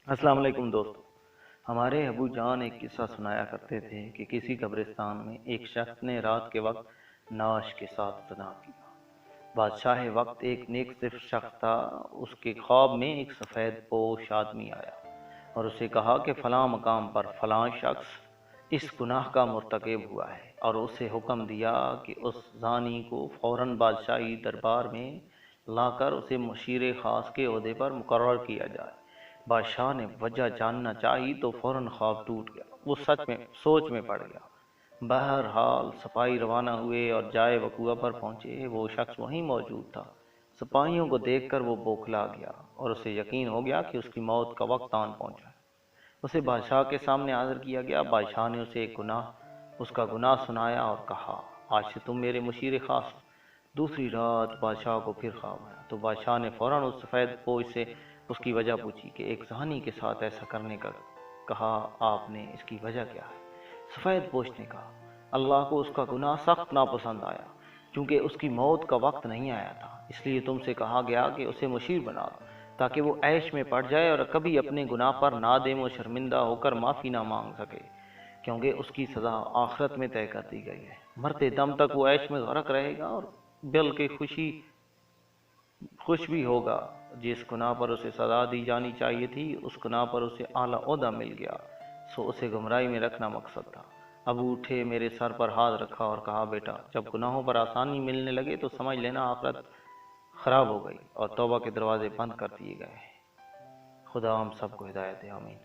अस्सलाम वालेकुम दोस्तों। हमारे अबू जान एक किस्सा सुनाया करते थे कि किसी कब्रिस्तान में एक शख्स ने रात के वक्त नाश के साथ ज़िना किया। बादशाह वक्त एक नेक सिर्फ शख्स था। उसके ख्वाब में एक सफ़ेद पोश आदमी आया और उसे कहा कि फ़लाँ मकाम पर फ़लाँ शख्स इस गुनाह का मुर्तकिब हुआ है, और उसे हुक्म दिया कि उस ज़ानी को फ़ौरन बादशाही दरबार में लाकर उसे मुशीर ख़ास के ओहदे पर मुकर्रर किया जाए। बादशाह ने वजह जानना चाही तो फौरन ख्वाब टूट गया। वो सच में सोच में पड़ गया। बहरहाल सिपाही रवाना हुए और जाए वकुआ पर पहुंचे। वो शख्स वहीं मौजूद था। सिपाहियों को देखकर वो बौखला गया और उसे यकीन हो गया कि उसकी मौत का वक्त आन पहुंचा है। उसे बादशाह के सामने हाजिर किया गया। बादशाह ने उसे उसका गुनाह सुनाया और कहा, आज से तुम मेरे मुशीर खास हो। दूसरी रात बादशाह को फिर ख्वाब आया तो बादशाह ने फौरन उस सफ़ेद पोश से उसकी वजह पूछी कि एक ज़ानी के साथ ऐसा करने का कहा आपने, इसकी वजह क्या है? सफ़ेद पोश ने कहा, अल्लाह को उसका गुनाह सख्त नापसंद आया। चूंकि उसकी मौत का वक्त नहीं आया था, इसलिए तुमसे कहा गया कि उसे मुशीर बना दो, ताकि वो ऐश में पड़ जाए और कभी अपने गुनाह पर नादिम और शर्मिंदा होकर माफ़ी ना मांग सके, क्योंकि उसकी सज़ा आखिरत में तय कर दी गई है। मरते दम तक वो ऐश में गरक रहेगा और बल्कि खुश भी होगा। जिस गुनाह पर उसे सजा दी जानी चाहिए थी, उस गुनाह पर उसे आला ओहदा मिल गया, सो उसे गुमराही में रखना मकसद था। अब उठे, मेरे सर पर हाथ रखा और कहा, बेटा, जब गुनाहों पर आसानी मिलने लगे तो समझ लेना आखिरत खराब हो गई और तौबा के दरवाजे बंद कर दिए गए। खुदा हम सबको हिदायत दे, आमीन।